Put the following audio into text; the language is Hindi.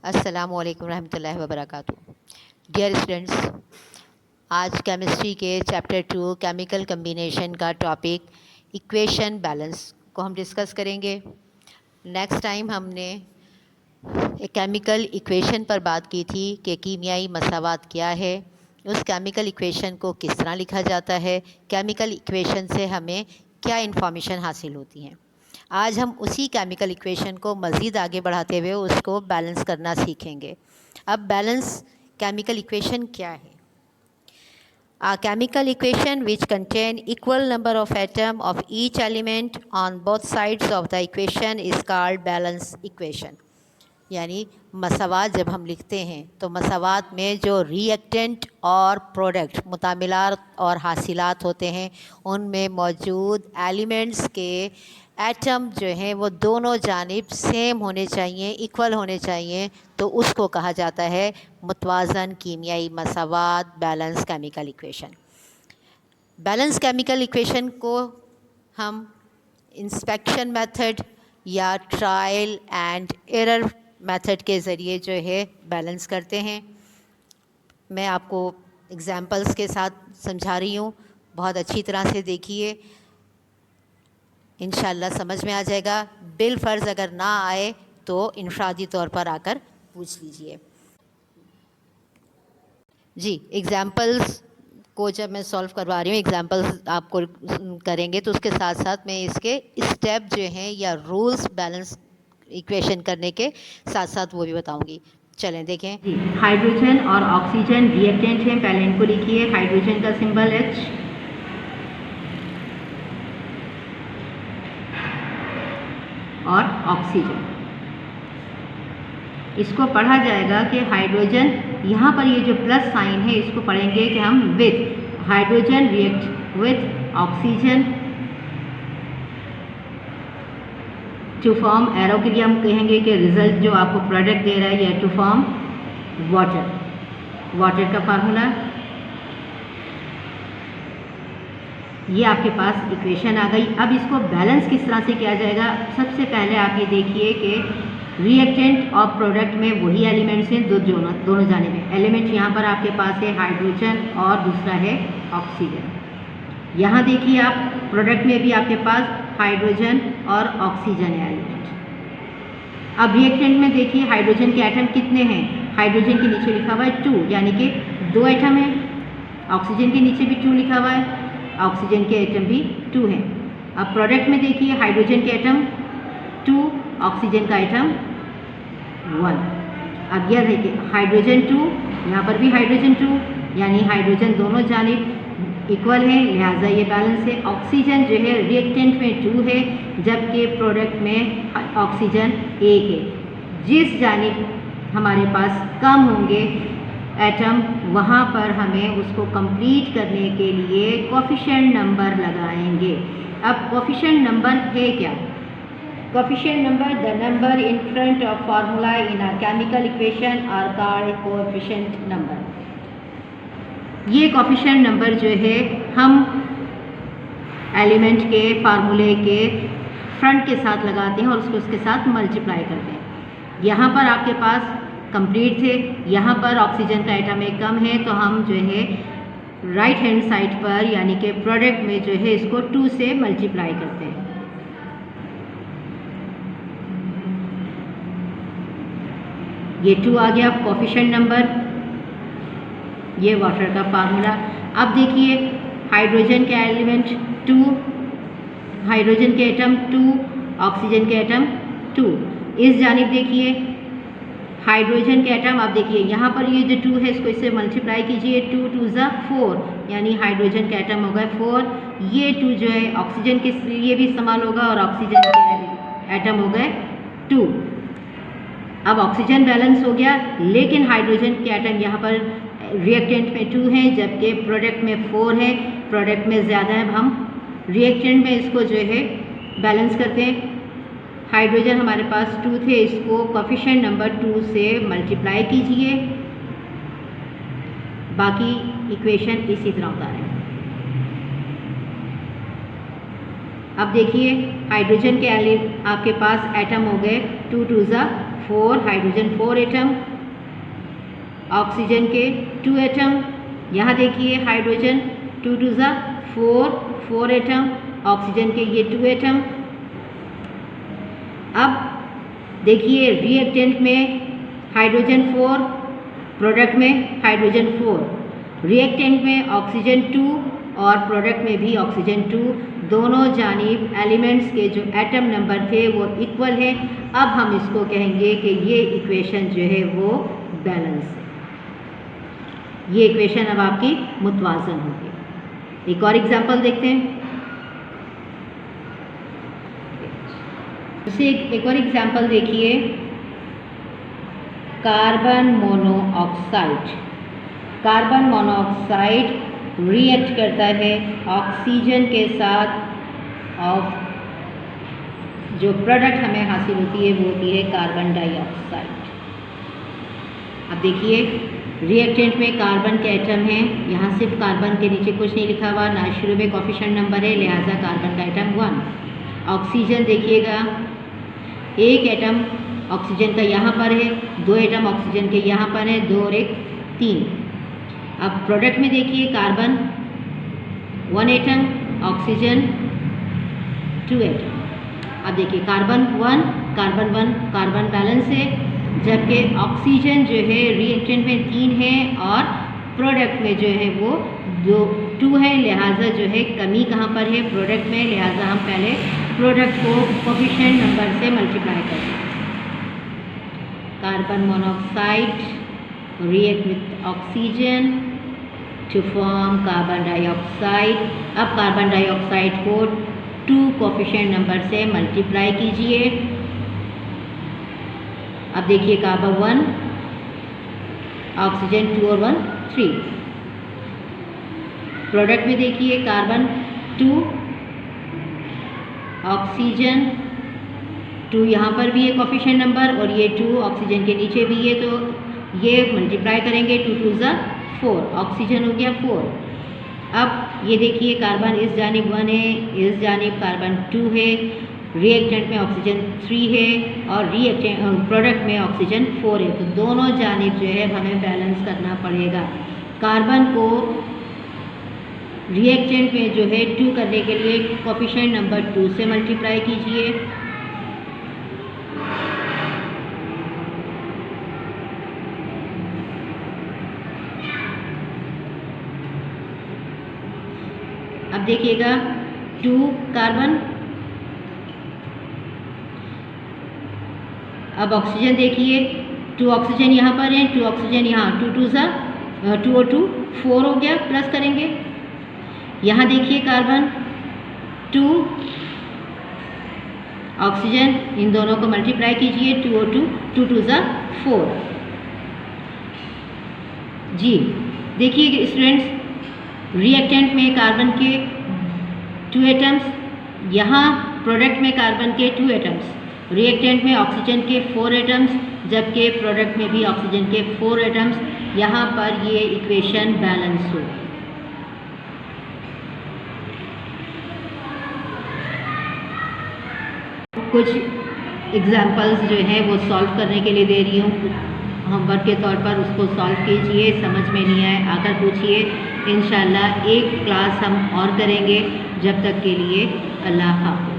अस्सलामु अलैकुम रहमतुल्लाहि व बरकातुहू। डियर स्टूडेंट्स, आज केमिस्ट्री के चैप्टर 2 केमिकल कम्बिनेशन का टॉपिक इक्वेशन बैलेंस को हम डिस्कस करेंगे। नेक्स्ट टाइम हमने एक केमिकल इक्वेशन पर बात की थी कि कीमियाई मसावात क्या है, उस केमिकल इक्वेशन को किस तरह लिखा जाता है, केमिकल इक्वेशन से हमें क्या इन्फॉर्मेशन हासिल होती हैं। आज हम उसी केमिकल इक्वेशन को मज़ीद आगे बढ़ाते हुए उसको बैलेंस करना सीखेंगे। अब बैलेंस केमिकल इक्वेशन क्या है? A chemical equation which contain equal number of atom of each element on both sides of the equation is called balance equation। यानी मसावात जब हम लिखते हैं तो मसावात में जो रिएक्टेंट और प्रोडक्ट मुतामिलात और हासिलात होते हैं उनमें मौजूद एलिमेंट्स के एटम जो हैं वो दोनों जानिब सेम होने चाहिए, इक्वल होने चाहिए, तो उसको कहा जाता है मुतवाज़न कीमियाई मसावात, balance chemical equation. Balance chemical equation को हम इंस्पेक्शन मेथड या ट्रायल एंड एरर मेथड के ज़रिए जो है बैलेंस करते हैं। मैं आपको एग्जांपल्स के साथ समझा रही हूँ, बहुत अच्छी तरह से देखिए, इंशाल्लाह समझ में आ जाएगा। बिल फ़र्ज़ अगर ना आए तो इनफरादी तौर पर आकर पूछ लीजिए। जी, एग्जांपल्स को जब मैं सॉल्व करवा रही हूँ, एग्जांपल्स आपको करेंगे तो उसके साथ साथ मैं इसके स्टेप जो हैं या रूल्स बैलेंस इक्वेशन करने के साथ साथ वो भी बताऊंगी। चलें देखें। हाइड्रोजन और ऑक्सीजन रिएक्टेंट हैं, पहले इनको लिखिए। हाइड्रोजन का सिंबल H और ऑक्सीजन, इसको पढ़ा जाएगा कि हाइड्रोजन, यहाँ पर ये जो प्लस साइन है इसको पढ़ेंगे कि हम with hydrogen react with oxygen to form, arrow के लिए हम कहेंगे कि रिजल्ट जो आपको प्रोडक्ट दे रहा है ये टू फॉर्म वाटर। वाटर का फार्मूला ये आपके पास इक्वेशन आ गई। अब इसको बैलेंस किस तरह से किया जाएगा? सबसे पहले आप ये देखिए कि रिएक्टेंट और प्रोडक्ट में वही एलिमेंट्स हैं दोनों जाने में। एलिमेंट यहाँ पर आपके पास है हाइड्रोजन और दूसरा है ऑक्सीजन। यहाँ देखिए आप प्रोडक्ट में भी आपके पास हाइड्रोजन और ऑक्सीजन है एलिमेंट। अब रिएक्टेंट में देखिए हाइड्रोजन के एटम कितने हैं? हाइड्रोजन के नीचे लिखा हुआ है 2, यानी कि 2 एटम है। ऑक्सीजन के नीचे भी 2 लिखा हुआ है, ऑक्सीजन के एटम भी 2 हैं। अब प्रोडक्ट में देखिए हाइड्रोजन के एटम 2, ऑक्सीजन का एटम 1। अब यह देखिए हाइड्रोजन 2, यहाँ पर भी हाइड्रोजन 2, यानी हाइड्रोजन दोनों जानिब इक्वल है, लिहाजा ये बैलेंस है। ऑक्सीजन जो है रिएक्टेंट में 2 है, जबकि प्रोडक्ट में ऑक्सीजन 1 है। जिस जानिब हमारे पास कम होंगे एटम, वहाँ पर हमें उसको कंप्लीट करने के लिए कोफिशिएंट नंबर लगाएंगे। अब कोफिशिएंट नंबर है क्या? Coefficient number, the number in front of formula in a chemical equation are called coefficient number. ये कोफिशिएंट नंबर जो है हम एलिमेंट के फार्मूले के फ्रंट के साथ लगाते हैं और उसको उसके साथ मल्टीप्लाई करते हैं। यहाँ पर आपके पास कंप्लीट थे, यहाँ पर ऑक्सीजन का एटम एक कम है, तो हम जो है राइट हैंड साइड पर यानी कि प्रोडक्ट में जो है इसको 2 से मल्टीप्लाई करते हैं। ये 2 आ गया कोफिशिएंट नंबर, ये वाटर का फार्मूला। अब देखिए हाइड्रोजन के एलिमेंट 2, हाइड्रोजन के एटम 2, ऑक्सीजन के एटम 2। इस जानिब देखिए हाइड्रोजन के एटम, आप देखिए यहाँ पर ये जो 2 है इसको इससे मल्टीप्लाई कीजिए, 2 2 ज़ा 4, यानी हाइड्रोजन का एटम हो गए 4। ये 2 जो है ऑक्सीजन के लिए भी इस्तेमाल होगा और ऑक्सीजन के एटम हो गए 2। अब ऑक्सीजन बैलेंस हो गया, लेकिन हाइड्रोजन के एटम यहाँ पर रिएक्टेंट में 2 हैं, जबकि प्रोडक्ट में 4 है। प्रोडक्ट में ज़्यादा है, हम रिएक्टेंट में इसको जो है बैलेंस करते हैं। हाइड्रोजन हमारे पास 2 थे, इसको कोफिशिएंट नंबर 2 से मल्टीप्लाई कीजिए। बाकी इक्वेशन इसी तरह उतारें। अब देखिए हाइड्रोजन के आपके पास एटम हो गए 2 2 ज़ा 4 हाइड्रोजन 4 एटम, ऑक्सीजन के 2 एटम। यहाँ देखिए हाइड्रोजन 2 2 ज़ा 4 एटम, ऑक्सीजन के ये 2 एटम। अब देखिए रिएक्टेंट में हाइड्रोजन 4, प्रोडक्ट में हाइड्रोजन 4, रिएक्टेंट में ऑक्सीजन 2 और प्रोडक्ट में भी ऑक्सीजन 2, दोनों जानिब एलिमेंट्स के जो एटम नंबर थे वो इक्वल है। अब हम इसको कहेंगे कि ये इक्वेशन जो है वो बैलेंस है। ये इक्वेशन अब आपकी मुतवाज़न होगी। एक और एग्जांपल देखते हैं। उसे एक और एग्जांपल देखिए, carbon monoxide. Carbon monoxide react करता है ऑक्सीजन के साथ और जो प्रोडक्ट हमें हासिल होती है वो होती है कार्बन डाइऑक्साइड। अब देखिए रिएक्टेंट में कार्बन के एटम हैं, यहाँ सिर्फ कार्बन के नीचे कुछ नहीं लिखा हुआ, ना शुरू में कोफिशिएंट नंबर है, लिहाजा कार्बन का एटम 1। ऑक्सीजन देखिएगा, एक एटम ऑक्सीजन का यहाँ पर है, 2 एटम ऑक्सीजन के यहाँ पर है, 2 और 1 3। अब प्रोडक्ट में देखिए कार्बन 1 एटम, ऑक्सीजन 2 एटम। अब देखिए कार्बन 1 कार्बन बैलेंस है, जबकि ऑक्सीजन जो है रिएक्टेंट में 3 है और प्रोडक्ट में जो है वो 2 है, लिहाजा जो है कमी कहाँ पर है प्रोडक्ट में, लिहाजा हम पहले प्रोडक्ट को कोफिशिएंट नंबर से मल्टीप्लाई करते हैं। Carbon monoxide react with oxygen to form carbon dioxide. अब कार्बन डाइऑक्साइड को 2 कोफिशिएंट नंबर से मल्टीप्लाई कीजिए। अब देखिए कार्बन 1, ऑक्सीजन 2 और 1 3। प्रोडक्ट में देखिए कार्बन 2, ऑक्सीजन 2, यहाँ पर भी है कोफिशिएंट नंबर और ये 2 ऑक्सीजन के नीचे भी है, तो ये मल्टीप्लाई करेंगे 2 2 ज़ा 4, ऑक्सीजन हो गया 4। अब ये देखिए कार्बन इस जानिब 1 है, इस जानिब कार्बन 2 है, रिएक्टेंट में ऑक्सीजन 3 है और रिएक्टेंट प्रोडक्ट में ऑक्सीजन 4 है, तो दोनों जानिब जो है हमें बैलेंस करना पड़ेगा। कार्बन को रिएक्टेंट में जो है 2 करने के लिए कोफिशिएंट नंबर 2 से मल्टीप्लाई कीजिए। अब देखिएगा 2 कार्बन, अब ऑक्सीजन देखिए 2 ऑक्सीजन यहाँ पर है, 2 ऑक्सीजन यहाँ, 2 2 ज़ा 2 और 2 4 हो गया, प्लस करेंगे। यहाँ देखिए कार्बन 2 ऑक्सीजन, इन दोनों को मल्टीप्लाई कीजिए, 2 और 2 2 ज़ा 4। जी देखिए स्टूडेंट्स, रिएक्टेंट में कार्बन के 2 एटम्स, यहाँ प्रोडक्ट में कार्बन के 2 एटम्स, रिएक्टेंट में ऑक्सीजन के 4 एटम्स, जबकि प्रोडक्ट में भी ऑक्सीजन के 4 एटम्स। यहाँ पर ये इक्वेशन बैलेंस हो। कुछ एग्जांपल्स जो हैं वो सॉल्व करने के लिए दे रही हूँ, होमवर्क के तौर पर उसको सॉल्व कीजिए, समझ में नहीं आए आकर पूछिए। इंशाल्लाह एक क्लास हम और करेंगे, जब तक के लिए अल्लाह हाफ़िज़।